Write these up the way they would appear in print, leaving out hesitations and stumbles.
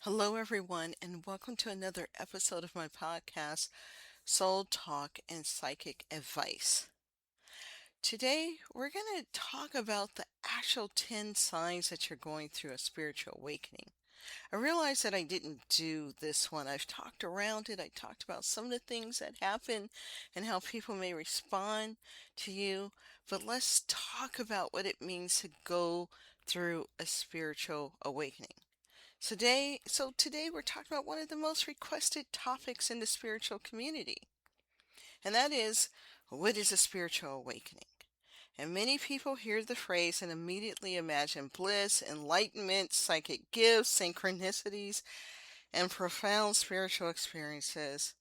Hello, everyone, and welcome to another episode of my podcast, Soul Talk and Psychic Advice. Today, we're going to talk about the actual 10 signs that you're going through a spiritual awakening. I realized that I didn't do this one. I've talked around it. I talked about some of the things that happen and how people may respond to you. But let's talk about what it means to go through a spiritual awakening. So today we're talking about one of the most requested topics in the spiritual community, and that is, what is a spiritual awakening? And many people hear the phrase and immediately imagine bliss, enlightenment, psychic gifts, synchronicities, and profound spiritual experiences.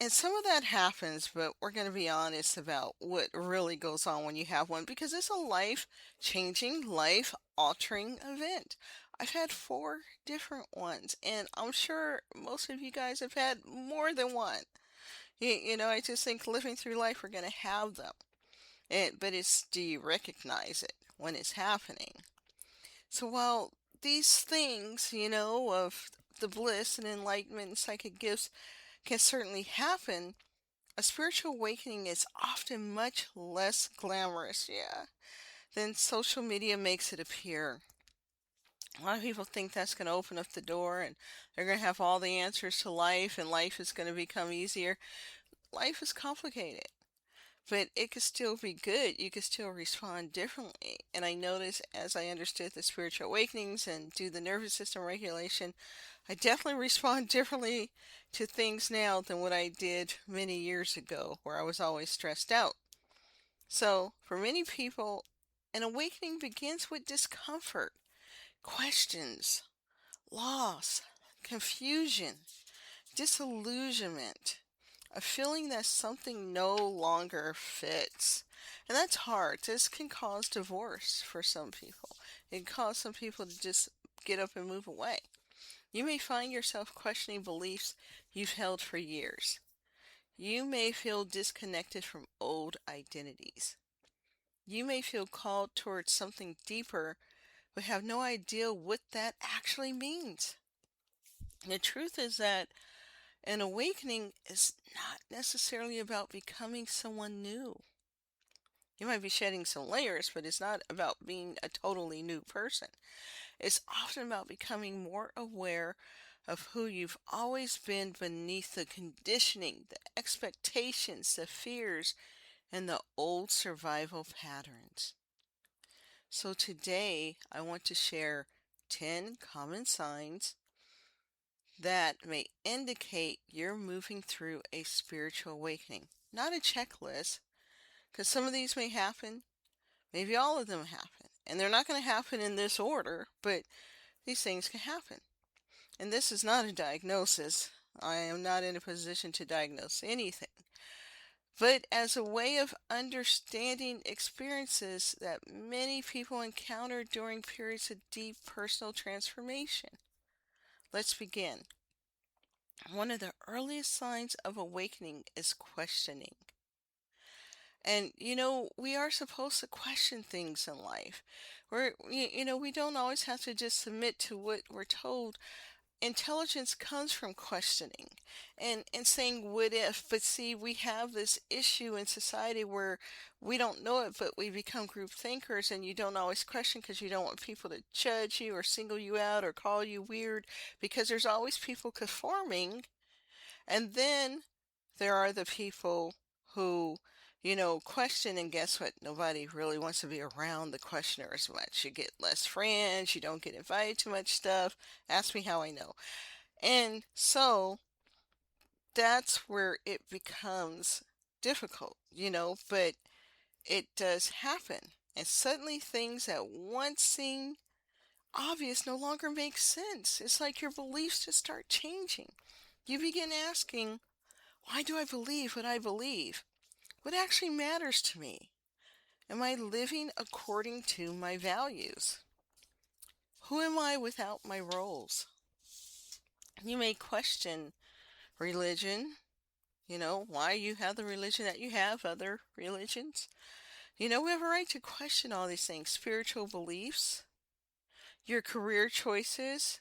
And some of that happens, but we're going to be honest about what really goes on when you have one because it's a life-changing, life-altering event. I've had 4 different ones, and I'm sure most of you guys have had more than one. I just think living through life, we're going to have them. But do you recognize it when it's happening? So while these things, of the bliss and enlightenment and psychic gifts can certainly happen, a spiritual awakening is often much less glamorous, than social media makes it appear. A lot of people think that's going to open up the door and they're going to have all the answers to life and life is going to become easier. Life is complicated, but it could still be good. You could still respond differently. And I noticed as I understood the spiritual awakenings and do the nervous system regulation, I definitely respond differently to things now than what I did many years ago, where I was always stressed out. So, for many people, an awakening begins with discomfort, questions, loss, confusion, disillusionment, a feeling that something no longer fits. And that's hard. This can cause divorce for some people. It can cause some people to just get up and move away. You may find yourself questioning beliefs you've held for years. You may feel disconnected from old identities. You may feel called towards something deeper, but have no idea what that actually means. The truth is that an awakening is not necessarily about becoming someone new. You might be shedding some layers, but it's not about being a totally new person. It's often about becoming more aware of who you've always been beneath the conditioning, the expectations, the fears, and the old survival patterns. So today, I want to share 10 common signs that may indicate you're moving through a spiritual awakening. Not a checklist, because some of these may happen, maybe all of them happen. And they're not going to happen in this order, but these things can happen. And this is not a diagnosis. I am not in a position to diagnose anything. But as a way of understanding experiences that many people encounter during periods of deep personal transformation. Let's begin. One of the earliest signs of awakening is questioning. And we are supposed to question things in life. We don't always have to just submit to what we're told. Intelligence comes from questioning and saying what if. But see, we have this issue in society where we don't know it, but we become group thinkers, and you don't always question because you don't want people to judge you or single you out or call you weird, because there's always people conforming. And then there are the people who, question, and guess what? Nobody really wants to be around the questioner as much. You get less friends, you don't get invited to much stuff. Ask me how I know. And so that's where it becomes difficult, but it does happen. And suddenly things that once seemed obvious no longer make sense. It's like your beliefs just start changing. You begin asking, why do I believe what I believe? What actually matters to me? Am I living according to my values? Who am I without my roles? You may question religion, why you have the religion that you have, other religions. We have a right to question all these things, spiritual beliefs, your career choices,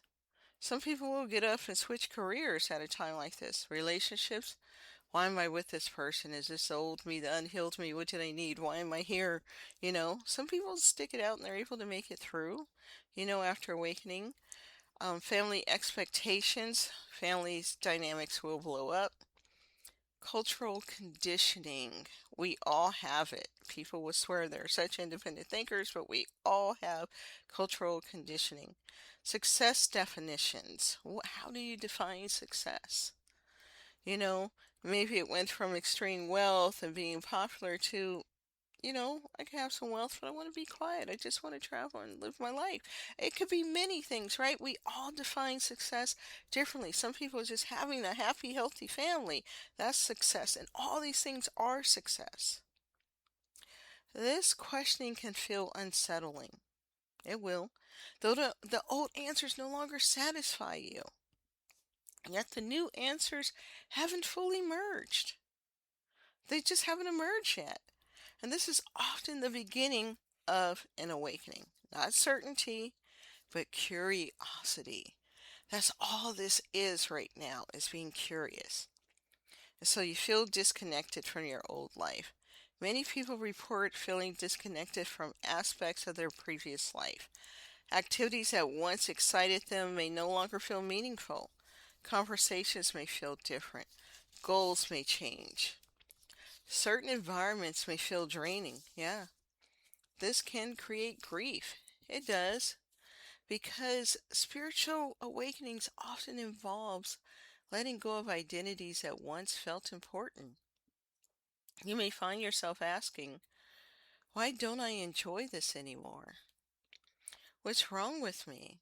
Some people will get up and switch careers at a time like this. Relationships. Why am I with this person? Is this the old me, the unhealed me? What do they need? Why am I here? Some people stick it out and they're able to make it through, after awakening. Family expectations, families' dynamics will blow up. Cultural conditioning. We all have it. People will swear they're such independent thinkers, but we all have cultural conditioning. Success definitions. How do you define success? You know, Maybe it went from extreme wealth and being popular to, I can have some wealth, but I want to be quiet. I just want to travel and live my life. It could be many things, right? We all define success differently. Some people are just having a happy, healthy family. That's success. And all these things are success. This questioning can feel unsettling. It will. Though the old answers no longer satisfy you. Yet the new answers haven't fully merged. They just haven't emerged yet. And this is often the beginning of an awakening. Not certainty, but curiosity. That's all this is right now, is being curious. And so you feel disconnected from your old life. Many people report feeling disconnected from aspects of their previous life. Activities that once excited them may no longer feel meaningful. Conversations may feel different. Goals may change. Certain environments may feel draining. Yeah, this can create grief. It does. Because spiritual awakenings often involves letting go of identities that once felt important. You may find yourself asking, why don't I enjoy this anymore? What's wrong with me?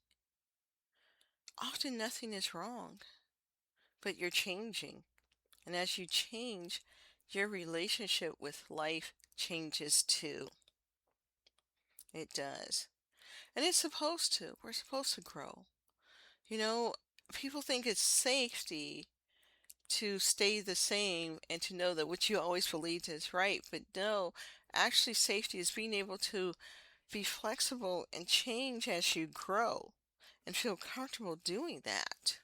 Often nothing is wrong, but you're changing. And as you change, your relationship with life changes too. It does. And it's supposed to. We're supposed to grow. You know, People think it's safety to stay the same and to know that what you always believed is right. But no, actually, safety is being able to be flexible and change as you grow and feel comfortable doing that.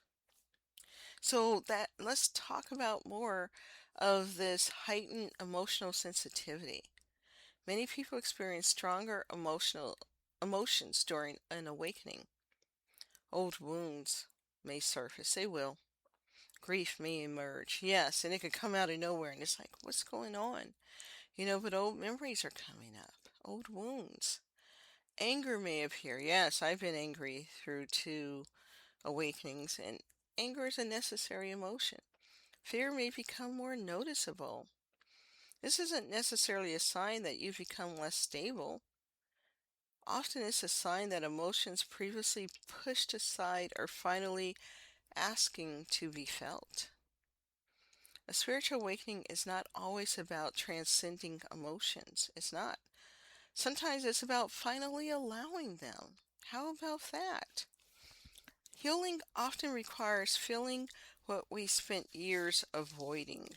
So that let's talk about more of this heightened emotional sensitivity. Many people experience stronger emotions during an awakening. Old wounds may surface. They will. Grief may emerge. Yes, and it could come out of nowhere and it's like, what's going on? But old memories are coming up. Old wounds. Anger may appear. Yes, I've been angry through 2 awakenings, and anger is a necessary emotion. Fear may become more noticeable. This isn't necessarily a sign that you've become less stable. Often it's a sign that emotions previously pushed aside are finally asking to be felt. A spiritual awakening is not always about transcending emotions. It's not. Sometimes it's about finally allowing them. How about that? Healing often requires feeling what we spent years avoiding.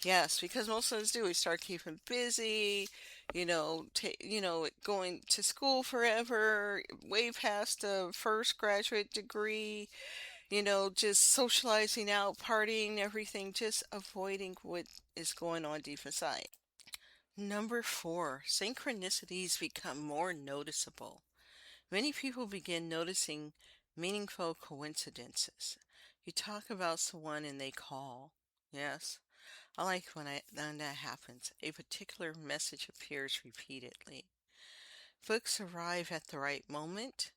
Yes, because most of us do. We start keeping busy, going to school forever, way past the first graduate degree, just socializing out, partying, everything, just avoiding what is going on deep inside. Number 4, synchronicities become more noticeable. Many people begin noticing meaningful coincidences. You talk about someone and they call. Yes, I like when that happens. A particular message appears repeatedly. Books arrive at the right moment.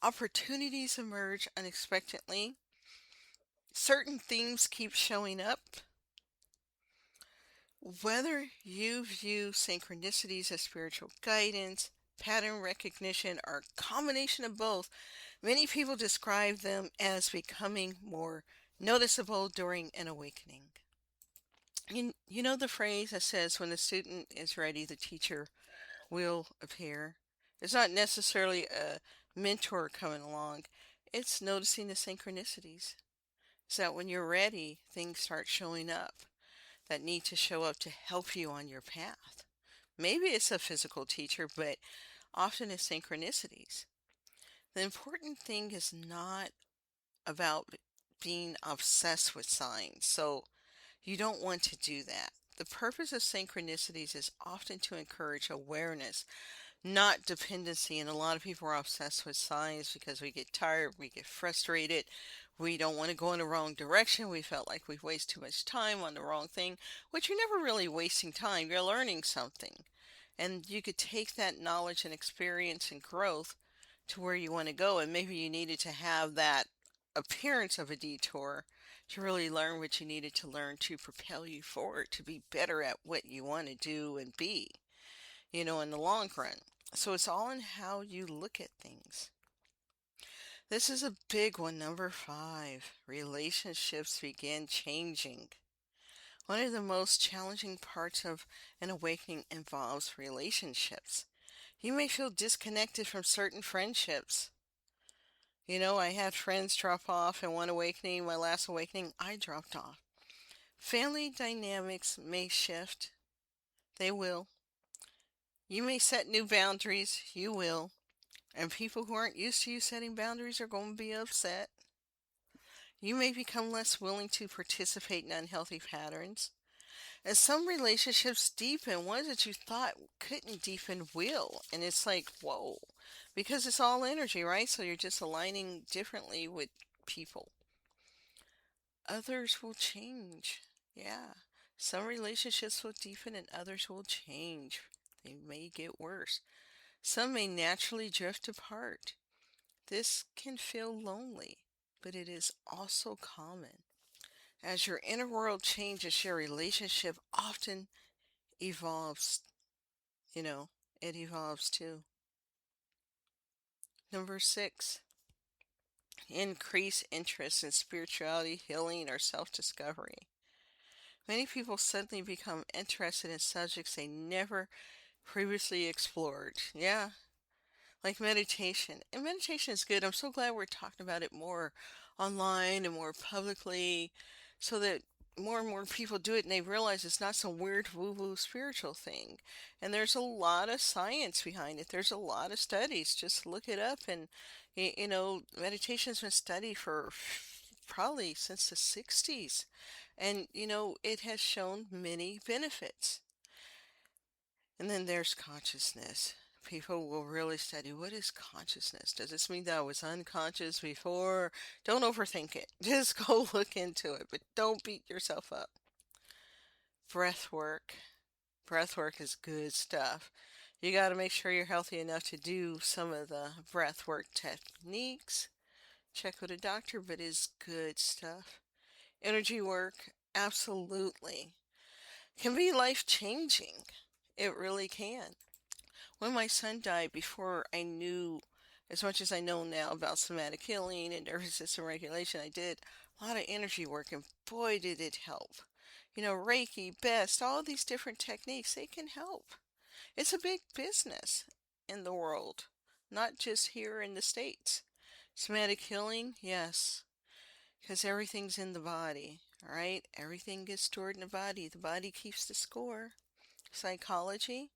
Opportunities emerge unexpectedly. Certain themes keep showing up. Whether you view synchronicities as spiritual guidance, pattern recognition, or a combination of both, many people describe them as becoming more noticeable during an awakening. You know the phrase that says, when the student is ready, the teacher will appear? It's not necessarily a mentor coming along, it's noticing the synchronicities. So that when you're ready, things start showing up that need to show up to help you on your path. Maybe it's a physical teacher, but often it's synchronicities. The important thing is not about being obsessed with signs. So you don't want to do that. The purpose of synchronicities is often to encourage awareness, not dependency. And a lot of people are obsessed with signs because we get tired, we get frustrated, we don't want to go in the wrong direction. We felt like we waste too much time on the wrong thing, which you're never really wasting time. You're learning something. And you could take that knowledge and experience and growth to where you want to go. And maybe you needed to have that appearance of a detour to really learn what you needed to learn to propel you forward, to be better at what you want to do and be, in the long run. So it's all in how you look at things. This is a big one, number 5. Relationships begin changing. One of the most challenging parts of an awakening involves relationships. You may feel disconnected from certain friendships. I had friends drop off in one awakening. My last awakening, I dropped off. Family dynamics may shift. They will. You may set new boundaries. You will. And people who aren't used to you setting boundaries are going to be upset. You may become less willing to participate in unhealthy patterns. And some relationships deepen. Ones that you thought couldn't deepen will. And it's like, whoa. Because it's all energy, right? So you're just aligning differently with people. Others will change. Yeah. Some relationships will deepen and others will change. They may get worse. Some may naturally drift apart. This can feel lonely, but it is also common. As your inner world changes, your relationship often evolves. You know, it evolves too. Number 6, increase interest in spirituality, healing, or self-discovery. Many people suddenly become interested in subjects they never previously explored. Yeah, like meditation. And meditation is good. I'm so glad we're talking about it more online and more publicly so that more and more people do it and they realize it's not some weird woo-woo spiritual thing. And there's a lot of science behind it. There's a lot of studies. Just look it up and meditation's been studied for probably since the 60s. And it has shown many benefits. And then there's consciousness. People will really study what is consciousness. Does this mean that I was unconscious before? Don't overthink it. Just go look into it, but don't beat yourself up. Breath work. Breath work is good stuff. You got to make sure you're healthy enough to do some of the breath work techniques. Check with a doctor, but it's good stuff. Energy work, absolutely. Can be life changing. It really can. When my son died, before I knew as much as I know now about somatic healing and nervous system regulation, I did a lot of energy work, and boy, did it help. Reiki, best, all these different techniques, they can help. It's a big business in the world, not just here in the States. Somatic healing, yes, because everything's in the body, all right? Everything gets stored in the body. The body keeps the score. Psychology,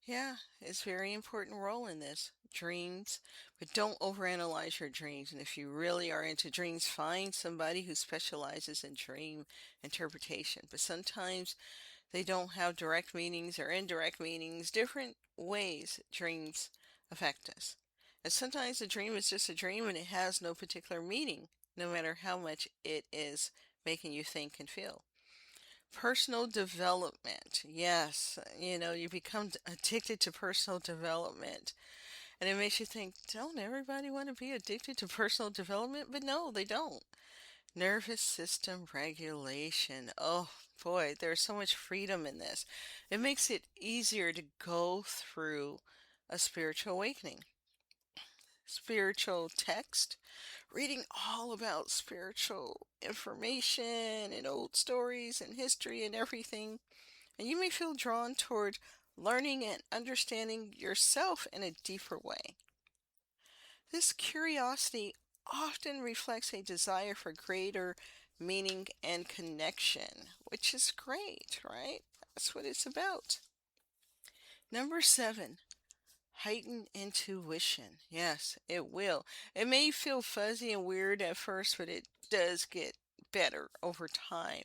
yeah, it's a very important role in this. Dreams, but don't overanalyze your dreams. And if you really are into dreams, find somebody who specializes in dream interpretation. But sometimes they don't have direct meanings or indirect meanings, different ways dreams affect us. And sometimes a dream is just a dream and it has no particular meaning, no matter how much it is making you think and feel. Personal development. Yes, you become addicted to personal development. And it makes you think, don't everybody want to be addicted to personal development? But no, they don't. Nervous system regulation. Oh boy, there's so much freedom in this. It makes it easier to go through a spiritual awakening. Spiritual text, reading all about spiritual information and old stories and history and everything. And you may feel drawn toward learning and understanding yourself in a deeper way. This curiosity often reflects a desire for greater meaning and connection, which is great, right? That's what it's about. Number 7, Heightened intuition. Yes, it will. It may feel fuzzy and weird at first, but it does get better over time.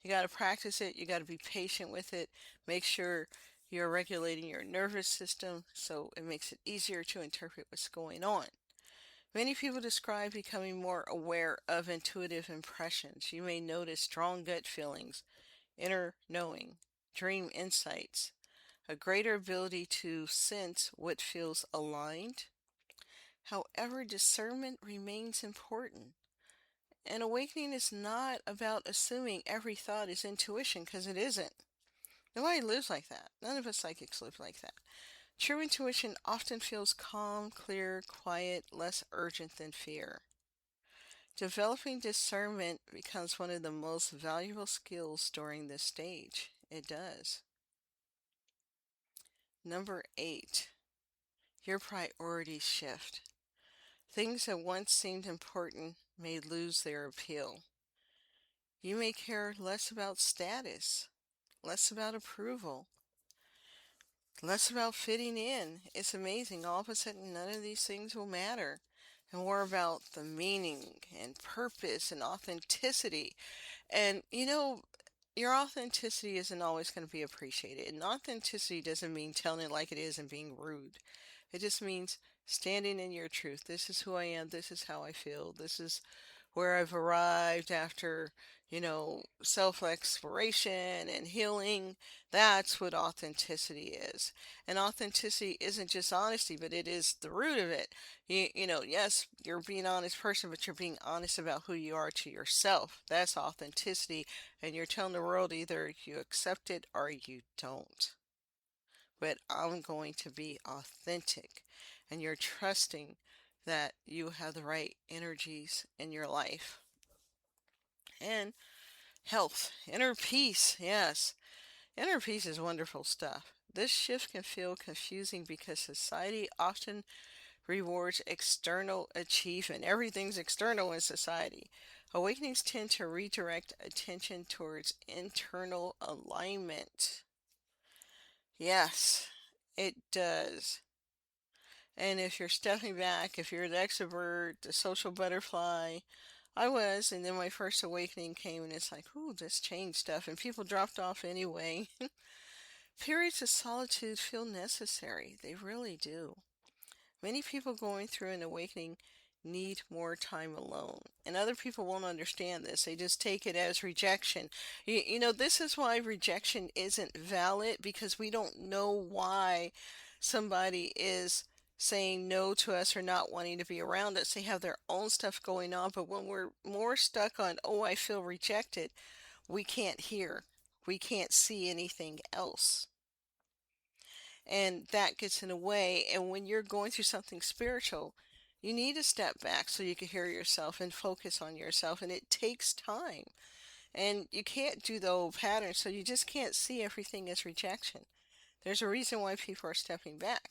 You got to practice it. You got to be patient with it. Make sure you're regulating your nervous system so it makes it easier to interpret what's going on. Many people describe becoming more aware of intuitive impressions. You may notice strong gut feelings, inner knowing, dream insights, a greater ability to sense what feels aligned. However, discernment remains important. And awakening is not about assuming every thought is intuition, because it isn't. Nobody lives like that. None of us psychics live like that. True intuition often feels calm, clear, quiet, less urgent than fear. Developing discernment becomes one of the most valuable skills during this stage. It does. Number 8, your priorities shift. Things that once seemed important may lose their appeal. You may care less about status, less about approval, less about fitting in. It's amazing. All of a sudden, none of these things will matter. And more about the meaning and purpose and authenticity. And your authenticity isn't always going to be appreciated. And authenticity doesn't mean telling it like it is and being rude. It just means standing in your truth. This is who I am. This is how I feel. This is where I've arrived after, self exploration and healing. That's what authenticity is. And authenticity isn't just honesty, but it is the root of it. Yes, you're being an honest person, but you're being honest about who you are to yourself. That's authenticity. And you're telling the world either you accept it or you don't. But I'm going to be authentic. And you're trusting that you have the right energies in your life. And health, inner peace, yes. Inner peace is wonderful stuff. This shift can feel confusing because society often rewards external achievement. Everything's external in society. Awakenings tend to redirect attention towards internal alignment. Yes, it does. And if you're stepping back, if you're the extrovert, the social butterfly, I was, and then my first awakening came, and it's like, ooh, this changed stuff, and people dropped off anyway. Periods of solitude feel necessary. They really do. Many people going through an awakening need more time alone. And other people won't understand this. They just take it as rejection. This is why rejection isn't valid, because we don't know why somebody is saying no to us or not wanting to be around us. They have their own stuff going on. But when we're more stuck on, oh, I feel rejected, we can't hear. We can't see anything else, and that gets in the way. And when you're going through something spiritual, you need to step back so you can hear yourself and focus on yourself, and it takes time. And you can't do the old pattern, so you just can't see everything as rejection. There's a reason why people are stepping back.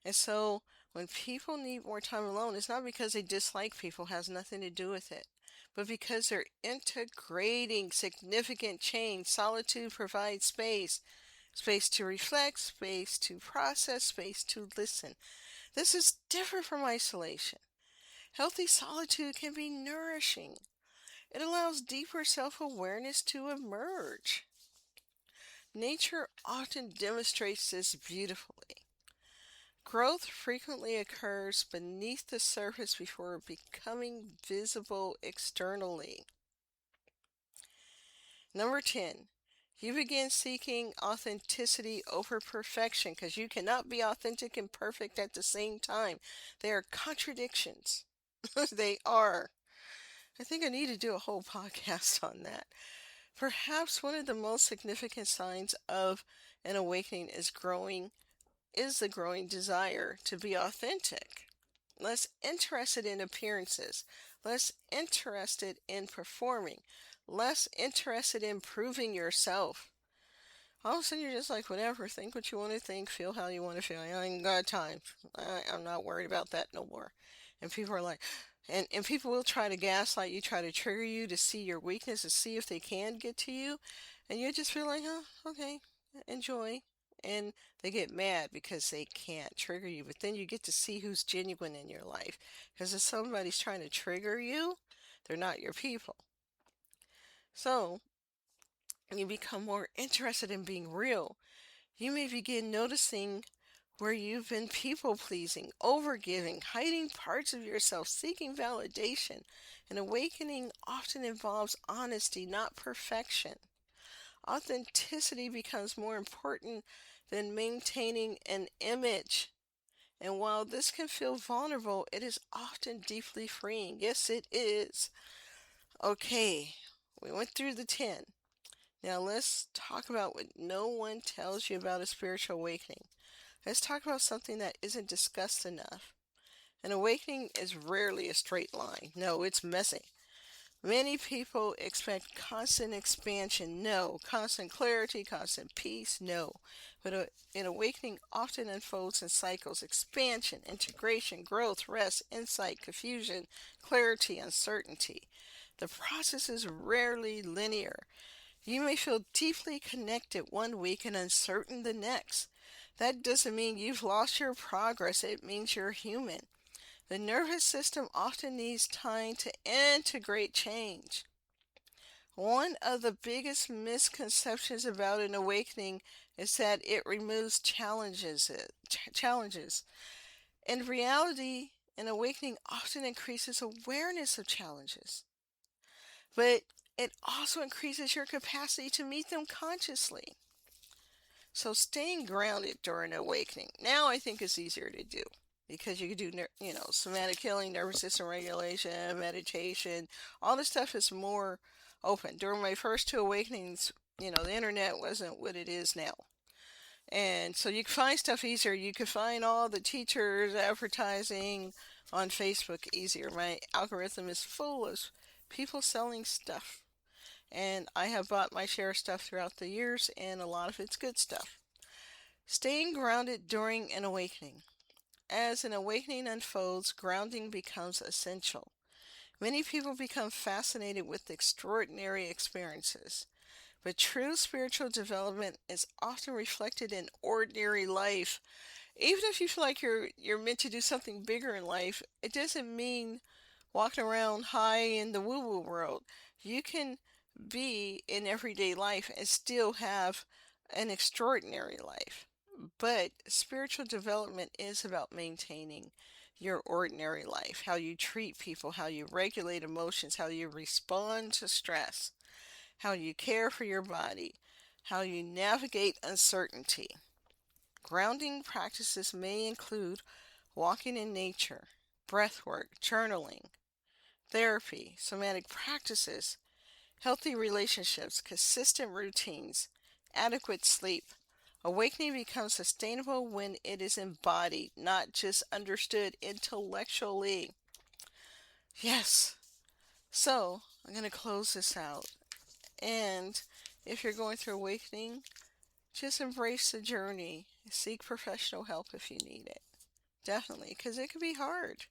And so when people need more time alone, it's not because they dislike people, it has nothing to do with it, but because they're integrating significant change. Solitude provides space. Space to reflect, space to process, space to listen. This is different from isolation. Healthy solitude can be nourishing. It allows deeper self awareness to emerge. Nature often demonstrates this beautifully. Growth frequently occurs beneath the surface before becoming visible externally. Number 10, you begin seeking authenticity over perfection, because you cannot be authentic and perfect at the same time. They are contradictions. They are. I think I need to do a whole podcast on that. Perhaps one of the most significant signs of an awakening is the growing desire to be authentic. Less interested in appearances, less interested in performing, less interested in proving yourself. All of a sudden, you're just like, whatever, think what you want to think, feel how you want to feel. I ain't got time. I'm not worried about that no more. And people are like, and people will try to gaslight you, try to trigger you to see your weakness, to see if they can get to you. And you just feel like, oh, okay, enjoy. and they get mad because they can't trigger you. But then you get to see who's genuine in your life. Because if somebody's trying to trigger you, they're not your people. So you become more interested in being real. You may begin noticing where you've been people pleasing, overgiving, hiding parts of yourself, seeking validation. An awakening often involves honesty, not perfection. Authenticity becomes more important than maintaining an image. And while this can feel vulnerable, it is often deeply freeing. Yes, it is. Okay, we went through the 10. Now let's talk about what no one tells you about a spiritual awakening. Let's talk about something that isn't discussed enough. An awakening is rarely a straight line. No, it's messy. Many people expect constant expansion. No. Constant clarity, constant peace. No. But an awakening often unfolds in cycles: expansion, integration, growth, rest, insight, confusion, clarity, uncertainty. The process is rarely linear. You may feel deeply connected one week and uncertain the next. That doesn't mean you've lost your progress, it means you're human. The nervous system often needs time to integrate change. One of the biggest misconceptions about an awakening is that it removes challenges. In reality, an awakening often increases awareness of challenges, but it also increases your capacity to meet them consciously. So staying grounded during awakening, now I think is easier to do because you can do, somatic healing, nervous system regulation, meditation. All this stuff is more open. During my first two awakenings, the internet wasn't what it is now. And so you can find stuff easier. You can find all the teachers advertising on Facebook easier. My algorithm is full of people selling stuff. And I have bought my share of stuff throughout the years, and a lot of it's good stuff. Staying grounded during an awakening. As an awakening unfolds, grounding becomes essential. Many people become fascinated with extraordinary experiences, but true spiritual development is often reflected in ordinary life. Even if you feel like you're meant to do something bigger in life, it doesn't mean walking around high in the woo-woo world. You can be in everyday life and still have an extraordinary life. But spiritual development is about maintaining your ordinary life, how you treat people, how you regulate emotions, how you respond to stress, how you care for your body, how you navigate uncertainty. Grounding practices may include walking in nature, breath work, journaling, therapy, somatic practices, healthy relationships, consistent routines, adequate sleep. Awakening becomes sustainable when it is embodied, not just understood intellectually. Yes. So, I'm going to close this out. And if you're going through awakening, just embrace the journey. Seek professional help if you need it. Definitely, because it can be hard.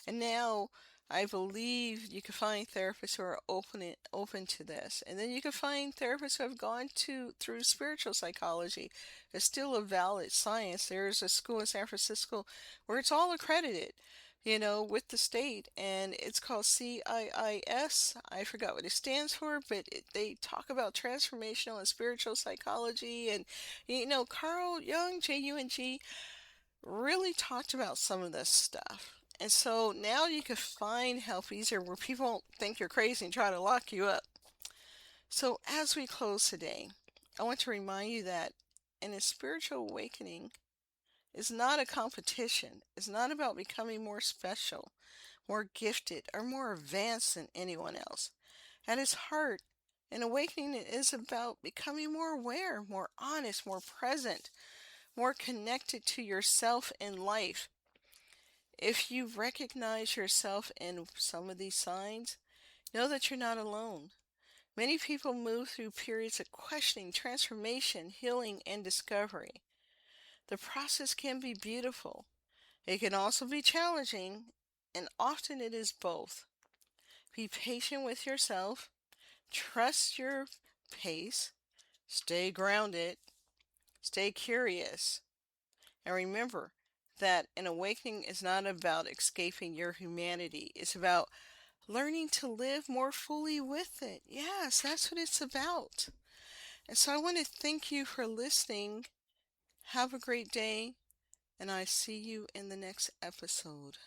And now I believe you can find therapists who are open to this. And then you can find therapists who have gone through spiritual psychology. It's still a valid science. There's a school in San Francisco where it's all accredited, with the state, and it's called CIIS. I forgot what it stands for, but they talk about transformational and spiritual psychology. And Carl Jung, Jung, really talked about some of this stuff. And so now you can find help easier where people don't think you're crazy and try to lock you up. So as we close today, I want to remind you that in a spiritual awakening is not a competition. It's not about becoming more special, more gifted, or more advanced than anyone else. At its heart, an awakening is about becoming more aware, more honest, more present, more connected to yourself and life. If you recognize yourself in some of these signs, know that you're not alone. Many people move through periods of questioning, transformation, healing, and discovery. The process can be beautiful. It can also be challenging, and often it is both. Be patient with yourself, trust your pace, stay grounded, Stay curious. And remember that an awakening is not about escaping your humanity. It's about learning to live more fully with it. Yes, that's what it's about. And so I want to thank you for listening. Have a great day, and I see you in the next episode.